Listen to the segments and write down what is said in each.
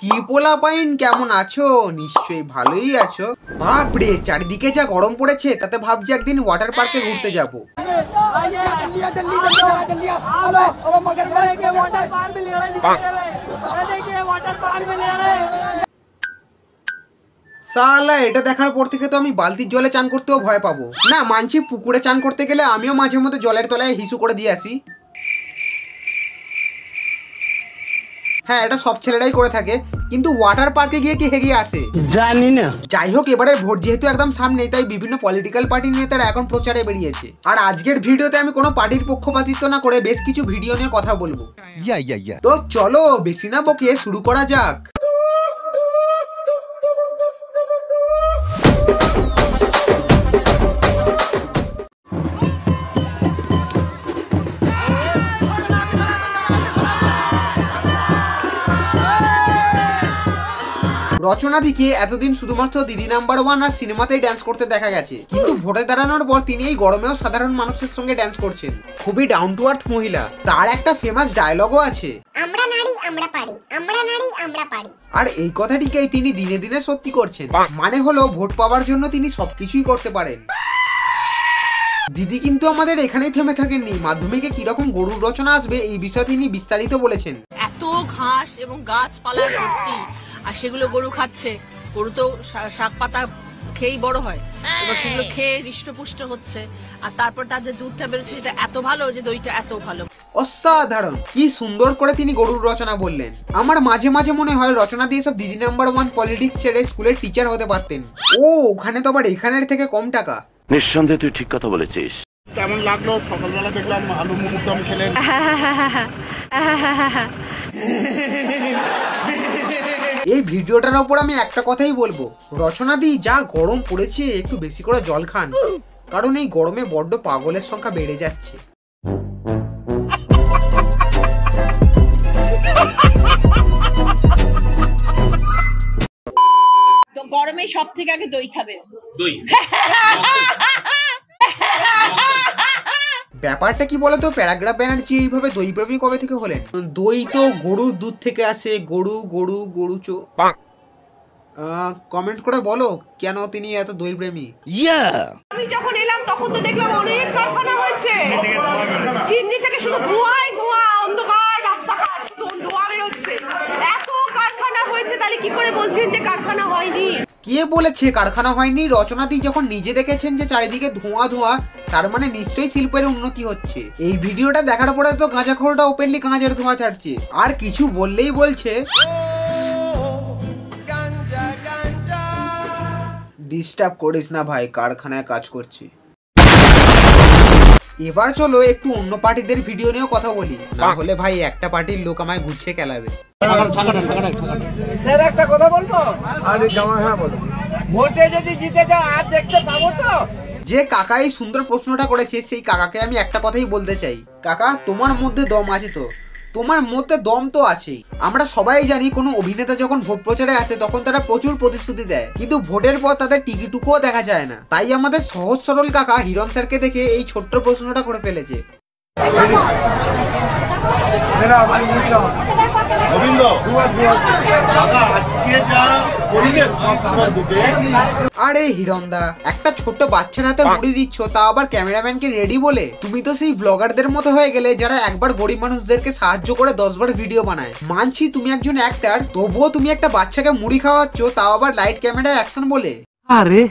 কি পোলা পাইন, কেমন আছো? নিশ্চয়ই ভালোই আছো। বাপরে, চারিদিকে যা গরম পড়েছে, তাতে ভাবছি একদিন ওয়াটার পার্কে ঘুরতে যাব। সালা, এটা দেখার পর থেকে তো আমি বালতির জলে চান করতেও ভয় পাবো। না মানছি, পুকুরে চান করতে গেলে আমিও মাঝে মধ্যে জলের তলায় হিসু করে দিয়ে আসি। হ্যাঁ, এটা সব ছেলেরাই করে থাকে, কিন্তু ওয়াটার পার্কে গিয়ে কি হেগিয়ে আসে জানি না। যাই হোক, এবারের ভোট যেহেতু একদম সামনে, তাই বিভিন্ন পলিটিক্যাল পার্টির নেতারা এখন প্রচারে বেরিয়েছে। আর আজকের ভিডিওতে আমি কোনো পার্টির পক্ষপাতিত্ব না করে বেশ কিছু ভিডিও নিয়ে কথা বলবো। তো চলো বেশি না বকে শুরু করা যাক। রচনাদিকে এতদিন শুধুমাত্র দিদি নাম্বার 1 আর সিনেমাতেই ড্যান্স করতে দেখা গেছে, কিন্তু ভোটে দাঁড়ানোর পর তিনি এই গরমেও সাধারণ মানুষের সঙ্গে ড্যান্স করছেন। খুবই ডাউন টু আর্থ মহিলা। তার একটা ফেমাস ডায়লগও আছে, আমরা নারী আমরা পারি, আমরা নারী আমরা পারি। আর এই কথাটিকেই তিনি দিনে দিনে সত্যি করছেন। মানে হলো, ভোট পাওয়ার জন্য তিনি সবকিছুই করতে পারেন। দিদি কিন্তু আমাদের এখানেই থেমে থাকেননি। মাধ্যমিকে কিরকম গরুর রচনা আসবে এই বিষয়ে তিনি বিস্তারিত বলেছেন। এত ঘাস এবং গাছপালা ভর্তি, আর সেগুলো গরু খাচ্ছে। গরু তো শাক পাতা খেয়েই বড় হয়, এবার সেগুলো খেয়ে হৃষ্টপুষ্ট হচ্ছে। আর তারপর তার যে দুধটা বেরোচ্ছে সেটা এত ভালো, যে দইটা এত ভালো। অসাধারণ, কি সুন্দর করে তিনি গরুর রচনা বললেন। আমার মাঝে মাঝে মনে হয় রচনা দিয়ে সব দিদি নাম্বার 1 পলিটিক্স ছেড়ে স্কুলের টিচার হতে পারতেন। ও, ওখানে তো আবার এখানের থেকে কম টাকা। নিঃসন্দেহে তুই ঠিক কথা বলেছিস। কেমন লাগলো? সকালবেলা দেখলাম আলু মুগের দম খেলেন। এই ভিডিওটার উপর আমি একটা কথাই বলবো, রচনা দি, যা গরম পড়েছে একটু বেশি করে জল খান, কারণ এই গরমে বড্ড পাগলের সংখ্যা বেড়ে যাচ্ছে। তো গরমে সব থেকে আগে দই খাবে। দই ব্যাপারটা কি বলতো, প্যারাগ্রাফ ব্যানার্জি এইভাবে দই প্রেমী কবে থেকে হলেন? দই তো গরুর দুধ থেকে আসে। গরু গরু গরু চো। কমেন্ট করে বলো কেন তিনি এত দই প্রেমী। আমি যখন এলাম তখন তো দেখলাম অনেক কারখানা হয়েছে। চিমনি থেকে শুধু ধোঁয়াই ধোঁয়া, অন্ধকার রাস্তাঘাট, শুধু ধোঁয়া বেরোচ্ছে। এত কারখানা হয়েছে, তাহলে কি করে বলছেন যে কারখানা হয়নি? কে বলেছে কারখানা হয়নি? রচনাদি যখন নিজে দেখেছেন যে চারিদিকে ধোঁয়া ধোঁয়া, তার মানে নিশ্চয়ই শিল্পের উন্নতি হচ্ছে। এই ভিডিওটা দেখার পরে তো গাঁজাখোরটা ওপেনলি গাঁজার ধোঁয়া ছাড়ছে, আর কিছু বললেই বলছে ডিস্টার্ব করিস না ভাই, কারখানায় কাজ করছি। এবার চলো একটু অন্য পার্টিদের ভিডিও নিয়েও কথা বলি, না হলে ভাই একটা পার্টির লোক আমায় গুছিয়ে খেলাবে। স্যার একটা কথা বলবো? আরে জামা, হ্যাঁ বলো। ভোটে যদি জিতে যাও আর দেখতে পাবো তো? যে কাকা এই সুন্দর প্রশ্নটা করেছে, সেই কাকাকে আমি একটা কথাই বলতে চাই, কাকা তোমার মধ্যে দম আছে তো? তোমার মধ্যে দম তো আছেই। আমরা সবাই জানি কোনো অভিনেতা যখন ভোট প্রচারে আসে তখন তারা প্রচুর প্রতিশ্রুতি দেয়, কিন্তু ভোটের পর তাদের টিকিটুকুও দেখা যায় না। তাই আমাদের সহজ সরল কাকা হিরণ স্যারকে দেখে এই ছোট্ট প্রশ্নটা করে ফেলেছে। আরে হিরণদা, একটা ছোট্ট বাচ্চার হাতে মুড়ি দিচ্ছ, তা আবার ক্যামেরাম্যানকে রেডি বলে? তুমি তো সেই ব্লগারদের মতো হয়ে গেলে যারা একবার গরিব মানুষদেরকে সাহায্য করে 10 বার ভিডিও বানায়। মানছি তুমি একজন অ্যাক্টর, তবুও তুমি একটা বাচ্চাকে মুড়ি খাওয়াচ্ছ, তাও আবার লাইট ক্যামেরা অ্যাকশন বলে। আরে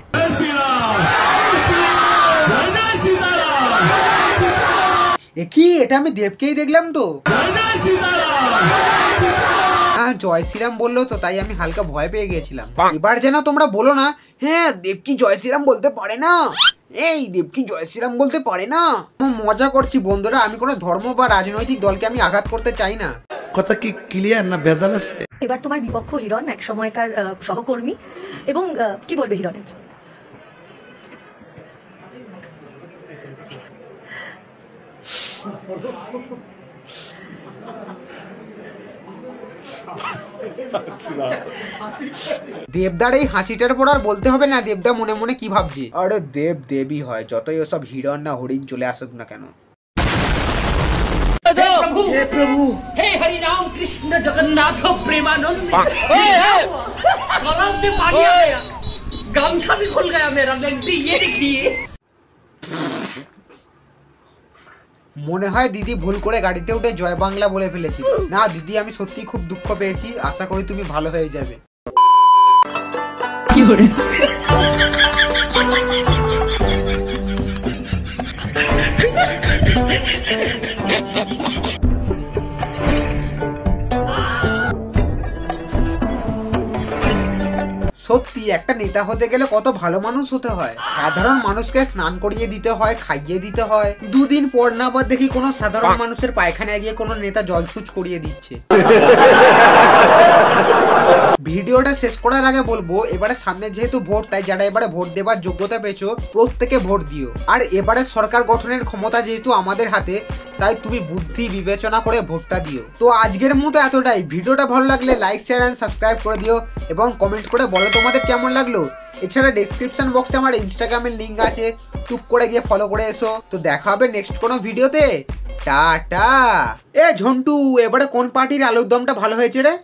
কি, এটা আমি দেবকেই দেখলাম তো। জয় শ্রীরাম বললো তো, তাই আমি হালকা ভয় পেয়ে গেছিলাম। এবার যেন তোমরা বলো না, হ্যাঁ দেবকি জয় শ্রীরাম বলতে পারে না, এই দেবকি জয় শ্রীরাম বলতে পারে না। মজা করছি বন্ধুরা, আমি কোনো ধর্ম বা রাজনৈতিক দলকে আমি আঘাত করতে চাই না। কথা কি ক্লিয়ার না ভেজাল আছে? এবার তোমার বিপক্ষ হিরণ এক সময়কার সহকর্মী, এবং কি বলবে হিরণের? দেবদার এই হাসিটার পর আর বলতে হবে না দেবদা মনে মনে কি ভাবছে। আরে দেব দেবই হয়, যতই ওসব হিরণ না হরিণ চলে আসুক না কেন। हे हरि राम कृष्ण जगन्नाथ प्रेमानंद गलास में पानी आ गया, गमछा भी खुल गया मेरा लेंटी, ये देखिए। মনে হয় দিদি ভুল করে গাড়িতে উঠে জয় বাংলা বলে ফেলেছি। না দিদি, আমি সত্যি খুব দুঃখ পেয়েছি, আশা করি তুমি ভালো হয়ে যাবে। সত্যি একটা নেতা হতে গেলে কত ভালো মানুষ হতে হয়। সাধারণ মানুষকে স্নান করিয়ে দিতে হয়, খাইয়ে দিতে হয়। দুদিন পর না আবার দেখি কোনো সাধারণ মানুষের পায়খানায় গিয়ে কোনো নেতা জলছুচ করিয়ে দিচ্ছে। ভিডিওটা শেষ করার আগে বলবো, এবারে সামনে যেহেতু ভোট, তাই যারা এবারে ভোট দেবার যোগ্যতা পেয়েছো প্রত্যেকে ভোট দিও। আর এবারে সরকার গঠনের ক্ষমতা যেহেতু আমাদের হাতে, তাই তুমি বুদ্ধি বিবেচনা করে ভোটটা দিও। তো আজকের মতো এতটাই। ভিডিওটা ভালো লাগলে লাইক, শেয়ার এন্ড সাবস্ক্রাইব করে দিও এবং কমেন্ট করে বলো তোমাদের কেমন লাগলো। এছাড়া ডেসক্রিপশন বক্সে আমার ইনস্টাগ্রামের লিঙ্ক আছে, টুক করে গিয়ে ফলো করে এসো। তো দেখা হবে নেক্সট কোনো ভিডিওতে। টাটা। এ ঝন্টু, এবারে কোন পার্টির আলুর দমটা ভালো হয়েছে রে?